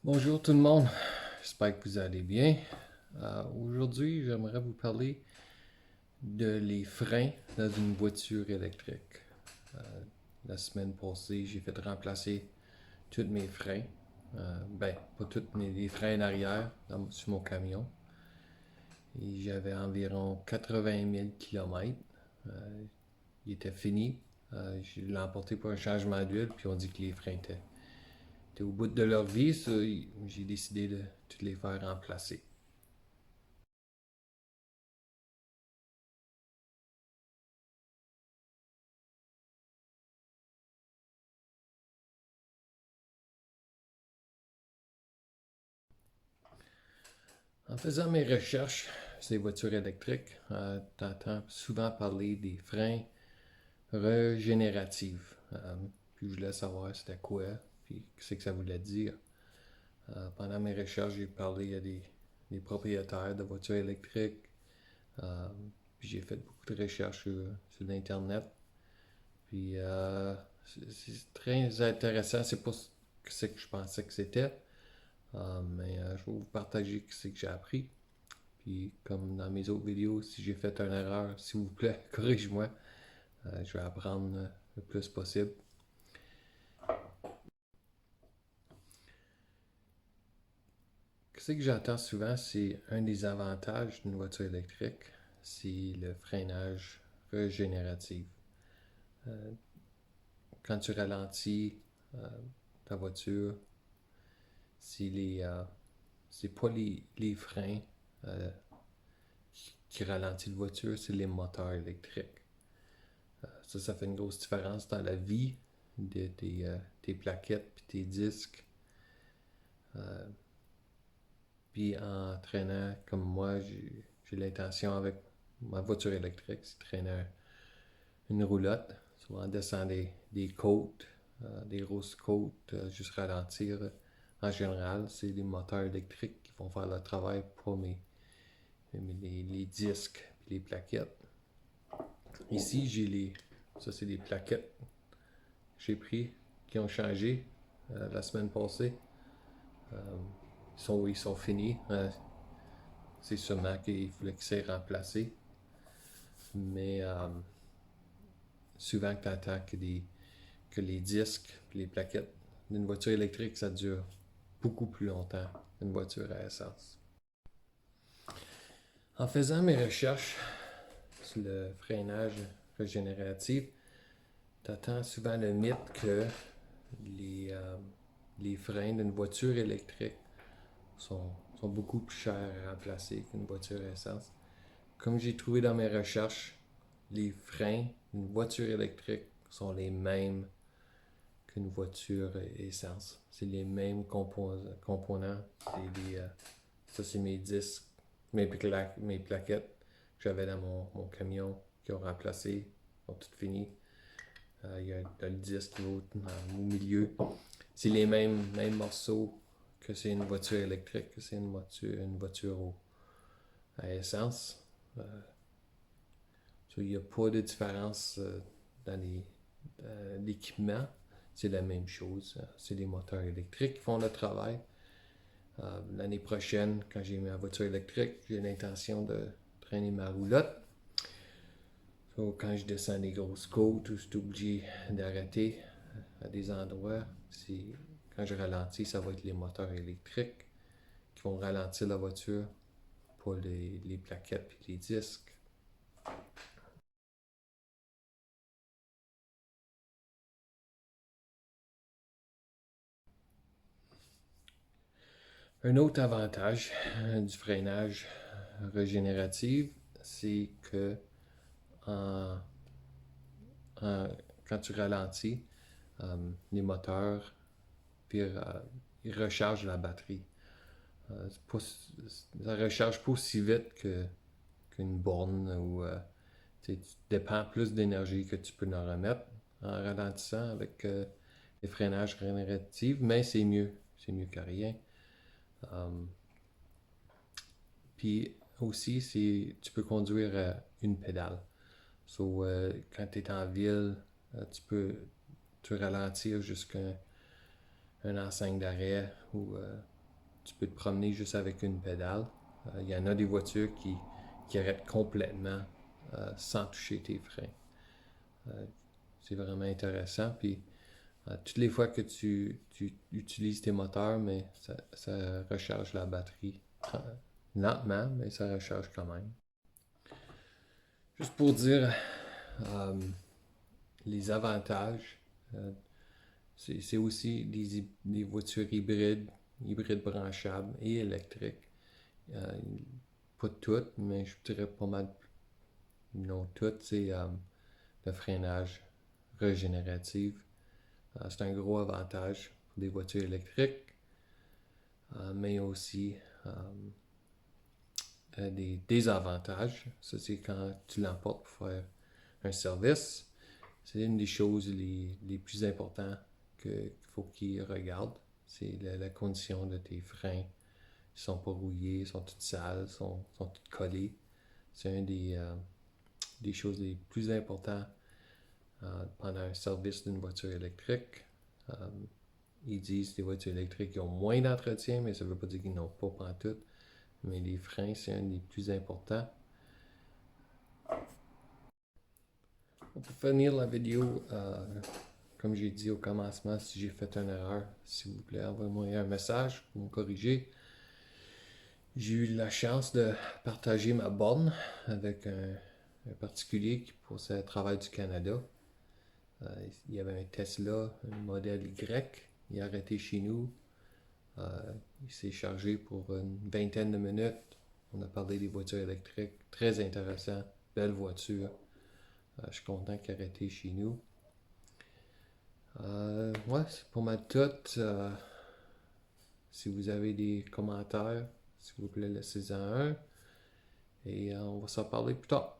Bonjour tout le monde, j'espère que vous allez bien. Aujourd'hui, j'aimerais vous parler de les freins dans une voiture électrique. Euh, la semaine passée, j'ai fait remplacer tous mes freins. Pas tous, mais les freins en arrière sur mon camion. Et j'avais environ 80 000 km. Il était fini. Je l'ai emporté pour un changement d'huile, puis on dit que les freins étaient au bout de leur vie. J'ai décidé de toutes les faire remplacer. En faisant mes recherches sur les voitures électriques, tu entends souvent parler des freins régénératifs. Puis je voulais savoir c'était quoi, puis qu'est-ce que ça voulait dire. Pendant mes recherches, j'ai parlé à des propriétaires de voitures électriques. Euh, Puis j'ai fait beaucoup de recherches sur l'Internet. Puis c'est très intéressant. C'est pas ce que je pensais que c'était. Mais je vais vous partager ce que j'ai appris. Puis, comme dans mes autres vidéos, si j'ai fait une erreur, s'il vous plaît, corrige-moi. Je vais apprendre le plus possible. Ce que j'entends souvent, c'est un des avantages d'une voiture électrique, c'est le freinage régénératif. Euh, Quand tu ralentis euh, ta voiture, c'est c'est pas les freins euh, qui ralentissent la voiture, c'est les moteurs électriques. Ça fait une grosse différence dans la vie de tes plaquettes puis tes disques. Euh, Puis en traînant comme moi, j'ai l'intention avec ma voiture électrique, c'est de traîner une roulotte, souvent descendre des côtes, des grosses côtes, juste ralentir. En général, c'est les moteurs électriques qui vont faire le travail pour les disques et les plaquettes. Ici, ça c'est des plaquettes que j'ai pris qui ont changé la semaine passée. Euh, ils sont finis. C'est sûrement qu'il voulait que c'est remplacé. Mais souvent, tu entends que les disques et les plaquettes d'une voiture électrique, ça dure beaucoup plus longtemps qu'une voiture à essence. En faisant mes recherches sur le freinage régénératif, tu entends souvent le mythe que les, euh, les freins d'une voiture électrique sont beaucoup plus chers à remplacer qu'une voiture à essence. Comme j'ai trouvé dans mes recherches, les freins d'une voiture électrique sont les mêmes qu'une voiture essence. C'est les mêmes composants. Ça, c'est mes disques, mes plaquettes que j'avais dans mon camion qui ont remplacé, ont toutes fini. Il y a le disque qui va au milieu. C'est les mêmes morceaux que c'est une voiture électrique, que c'est une voiture à essence. Euh, il n'y a pas de différence dans l'équipement. C'est la même chose. C'est des moteurs électriques qui font le travail. L'année prochaine, quand j'ai ma voiture électrique, j'ai l'intention de traîner ma roulotte. Quand je descends des grosses côtes ou je suis obligé d'arrêter à des endroits, quand je ralentis, ça va être les moteurs électriques qui vont ralentir la voiture, pas les plaquettes et les disques. Un autre avantage du freinage régénératif, c'est que en- en- quand tu ralentis, les moteurs, puis, ils rechargent la batterie. Ça recharge pas aussi vite qu'une borne où tu dépends plus d'énergie que tu peux en remettre en ralentissant avec les freinages régénératifs, mais c'est mieux. C'est mieux que rien. Um, Puis aussi, tu peux conduire une pédale. Quand tu es en ville, tu peux ralentir jusqu'à une enseigne d'arrêt où tu peux te promener juste avec une pédale. Il y en a des voitures qui arrêtent complètement sans toucher tes freins. C'est vraiment intéressant. Puis toutes les fois que tu utilises tes moteurs, mais ça recharge la batterie lentement, mais ça recharge quand même. Juste pour dire les avantages, c'est aussi des voitures hybrides branchables et électriques. Pas toutes, mais je dirais pas mal, non toutes, c'est le freinage régénératif. C'est un gros avantage pour des voitures électriques, mais aussi des désavantages. Ça, c'est quand tu l'emportes pour faire un service. C'est une des choses les plus importantes qu'il faut qu'ils regardent. C'est la condition de tes freins. Ils sont pas rouillés, ils sont tous sales, sont tous collés. C'est une des choses les plus importantes pendant un service d'une voiture électrique. Ils disent que les voitures électriques ont moins d'entretien, mais ça ne veut pas dire qu'ils n'ont pas pantoute. Mais les freins, c'est un des plus importants. Pour finir la vidéo, comme j'ai dit au commencement, si j'ai fait une erreur, s'il vous plaît, envoyez-moi un message pour me corriger. J'ai eu la chance de partager ma borne avec un particulier qui possède Travail du Canada. Il y avait un Tesla, un modèle Y. Il a arrêté chez nous. Il s'est chargé pour une vingtaine de minutes. On a parlé des voitures électriques. Très intéressant. Belle voiture. Je suis content qu'il ait arrêté chez nous. Ouais, c'est pour ma toute. Si vous avez des commentaires, s'il vous plaît, laissez-en un. Et on va s'en parler plus tard.